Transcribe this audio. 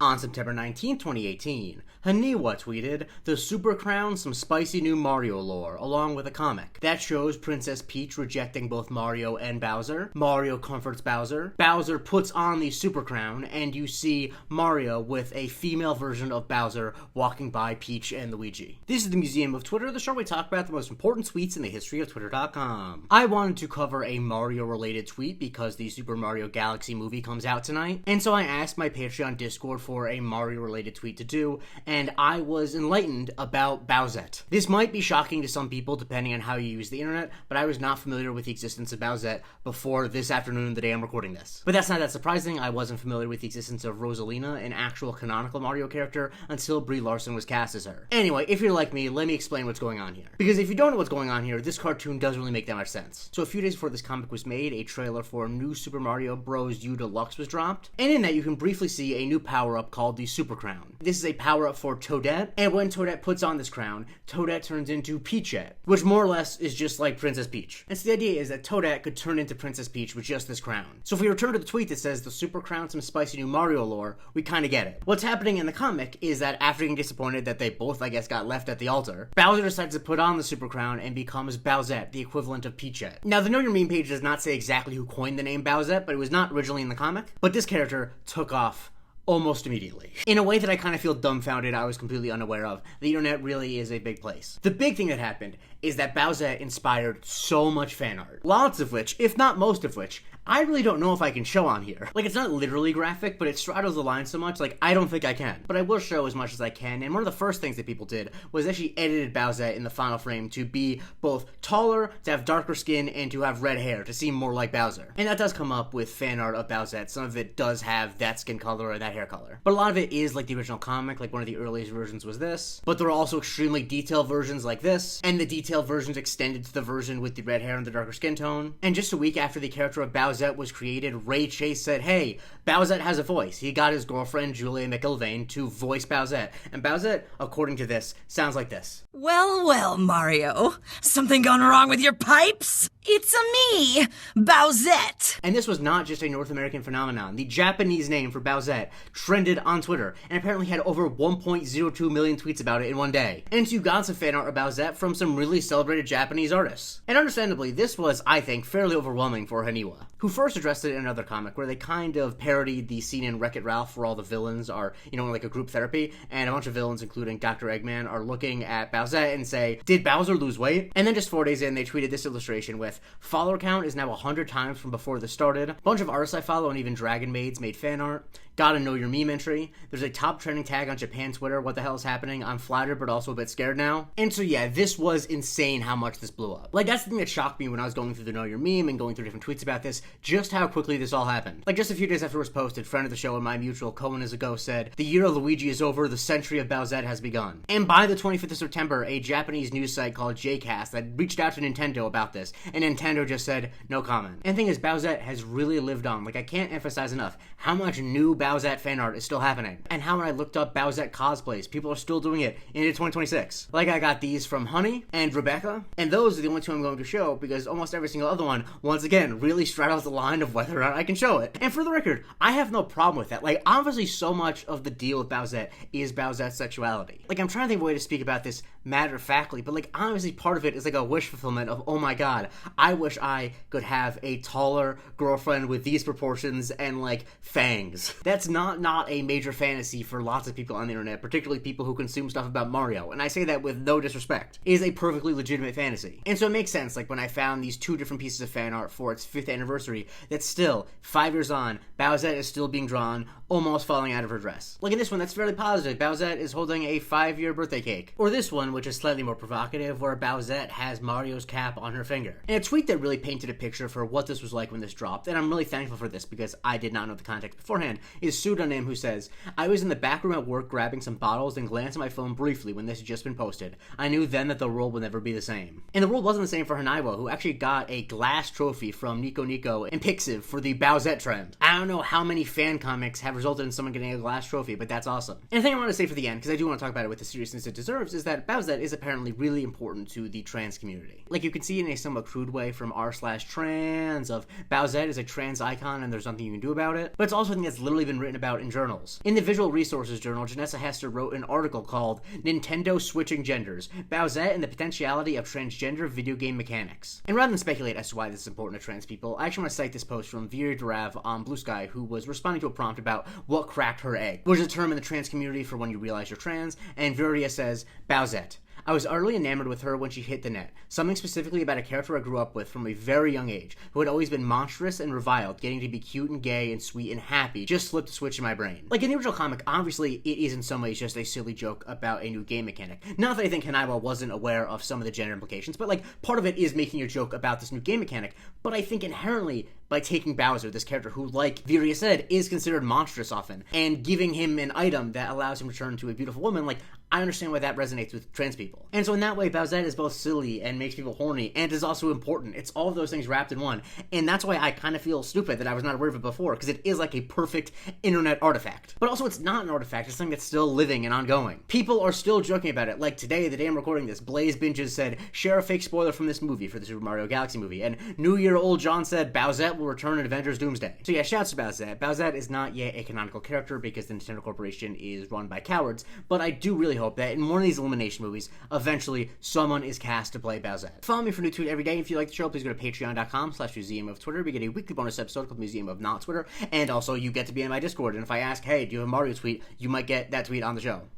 On September 19, 2018, Haniwa tweeted, "The Super Crown, some spicy new Mario lore," along with a comic. That shows Princess Peach rejecting both Mario and Bowser. Mario comforts Bowser. Bowser puts on the Super Crown, and you see Mario with a female version of Bowser walking by Peach and Luigi. This is the Museum of Twitter, the show where we talk about the most important tweets in the history of Twitter.com. I wanted to cover a Mario-related tweet because the Super Mario Galaxy movie comes out tonight, and so I asked my Patreon Discord for a Mario-related tweet to do, and I was enlightened about Bowsette. This might be shocking to some people depending on how you use the internet, but I was not familiar with the existence of Bowsette before this afternoon, the day I'm recording this. But that's not that surprising. I wasn't familiar with the existence of Rosalina, an actual canonical Mario character, until Brie Larson was cast as her. Anyway, if you're like me, let me explain what's going on here. Because if you don't know what's going on here, this cartoon doesn't really make that much sense. So a few days before this comic was made, a trailer for New Super Mario Bros. U Deluxe was dropped, and in that you can briefly see a new power-up called the Super Crown. This is a power-up for Toadette, and when Toadette puts on this crown, Toadette turns into Peachette, which more or less is just like Princess Peach. And so the idea is that Toadette could turn into Princess Peach with just this crown. So if we return to the tweet that says the Super Crown, some spicy new Mario lore, we kinda get it. What's happening in the comic is that after getting disappointed that they both, I guess, got left at the altar, Bowser decides to put on the Super Crown and becomes Bowsette, the equivalent of Peachette. Now, the Know Your Meme page does not say exactly who coined the name Bowsette, but it was not originally in the comic. But this character took off almost immediately. In a way that I kind of feel dumbfounded I was completely unaware of. The internet really is a big place. The big thing that happened is that Bowsette inspired so much fan art. Lots of which, if not most of which, I really don't know if I can show on here. Like, it's not literally graphic, but it straddles the line so much, like, I don't think I can. But I will show as much as I can, and one of the first things that people did was actually edited Bowsette in the final frame to be both taller, to have darker skin, and to have red hair, to seem more like Bowser. And that does come up with fan art of Bowsette. Some of it does have that skin color or that hair color. But a lot of it is like the original comic, like one of the earliest versions was this. But there are also extremely detailed versions like this, and the detailed versions extended to the version with the red hair and the darker skin tone. And just a week after the character of Bowsette was created, Ray Chase said, "Hey, Bowsette has a voice." He got his girlfriend, Julia McIlvaine, to voice Bowsette. And Bowsette, according to this, sounds like this. Well, well, Mario. Something gone wrong with your pipes? It's me, Bowsette. And this was not just a North American phenomenon. The Japanese name for Bowsette trended on Twitter, and apparently had over 1.02 million tweets about it in one day. And so you got some fan art of Bowsette from some really celebrated Japanese artists. And understandably, this was, I think, fairly overwhelming for Haniwa, who first addressed it in another comic where they kind of parodied the scene in Wreck-It Ralph where all the villains are, like a group therapy, and a bunch of villains, including Dr. Eggman, are looking at Bowsette and say, "Did Bowser lose weight?" And then just 4 days in, they tweeted this illustration with, "Follower count is now 100 times from before this started. A bunch of artists I follow and even Dragon Maids made fan art. Gotta Know Your Meme entry. There's a top trending tag on Japan Twitter. What the hell is happening? I'm flattered, but also a bit scared now." And so yeah, this was insane how much this blew up. Like, that's the thing that shocked me when I was going through the Know Your Meme and going through different tweets about this, just how quickly this all happened. Like, just a few days after it was posted, friend of the show and my mutual Cohen is a Ghost said, "The year of Luigi is over, the century of Bowsette has begun." And by the 25th of September, a Japanese news site called JCast had reached out to Nintendo about this, and Nintendo just said, no comment. And the thing is, Bowsette has really lived on. Like, I can't emphasize enough how much new Bowsette fan art is still happening. And how when I looked up Bowsette cosplays, people are still doing it into 2026. Like, I got these from Honey and Rebecca, and those are the only two I'm going to show because almost every single other one, once again, really straddles the line of whether or not I can show it. And for the record, I have no problem with that. Like, obviously so much of the deal with Bowsette is Bowsette's sexuality. Like, I'm trying to think of a way to speak about this matter-of-factly, but like, honestly, part of it is like a wish fulfillment of, oh my god, I wish I could have a taller girlfriend with these proportions and like fangs. That's not a major fantasy for lots of people on the internet, particularly people who consume stuff about Mario, and I say that with no disrespect. It is a perfectly legitimate fantasy. And so it makes sense, like when I found these two different pieces of fan art for its 5th anniversary, that still, 5 years on, Bowsette is still being drawn, almost falling out of her dress. Like in this one, that's fairly positive. Bowsette is holding a 5-year birthday cake. Or this one, which is slightly more provocative, where Bowsette has Mario's cap on her finger. And a tweet that really painted a picture for what this was like when this dropped, and I'm really thankful for this because I did not know the context beforehand, is Pseudonym, who says, "I was in the back room at work grabbing some bottles and glanced at my phone briefly when this had just been posted. I knew then that the world would never be the same." And the world wasn't the same for Haniwa, who actually got a glass trophy from Nico Nico Nintendo and Pixiv for the Bowsette trend. I don't know how many fan comics have resulted in someone getting a glass trophy, but that's awesome. And the thing I want to say for the end, because I do want to talk about it with the seriousness it deserves, is that Bowsette is apparently really important to the trans community. Like, you can see in a somewhat crude way from r/trans of Bowsette is a trans icon and there's nothing you can do about it, but it's also a thing that's literally been written about in journals. In the Visual Resources journal, Janessa Hester wrote an article called Nintendo Switching Genders, Bowsette and the Potentiality of Transgender Video Game Mechanics. And rather than speculate as to why this is important to trans people, I actually want to cite this post from Veera Durav on Blue Sky, who was responding to a prompt about what cracked her egg, which is a term in the trans community for when you realize you're trans, and Veera says, Bowsette. I was utterly enamored with her when she hit the net. Something specifically about a character I grew up with from a very young age, who had always been monstrous and reviled, getting to be cute and gay and sweet and happy, just flipped a switch in my brain. Like, in the original comic, obviously, it is in some ways just a silly joke about a new game mechanic. Not that I think Hanaiwa wasn't aware of some of the gender implications, but, like, part of it is making a joke about this new game mechanic, but I think inherently, by taking Bowser, this character who, like Veera said, is considered monstrous often, and giving him an item that allows him to turn into a beautiful woman, like, I understand why that resonates with trans people. And so in that way, Bowsette is both silly and makes people horny, and is also important. It's all of those things wrapped in one. And that's why I kind of feel stupid that I was not aware of it before, because it is like a perfect internet artifact. But also, it's not an artifact, it's something that's still living and ongoing. People are still joking about it. Like today, the day I'm recording this, Blaze Binges said, share a fake spoiler from this movie, for the Super Mario Galaxy movie. And New Year Old John said, Bowsette will return in Avengers Doomsday. So yeah, shouts to Bowsette. Bowsette is not yet a canonical character because the Nintendo Corporation is run by cowards, but I do really hope that in one of these elimination movies, eventually someone is cast to play Bowsette. Follow me for new tweet every day. If you like the show, please go to patreon.com/Museum of Twitter. We get a weekly bonus episode called Museum of Not Twitter, and also you get to be in my Discord, and if I ask, hey, do you have a Mario tweet, you might get that tweet on the show.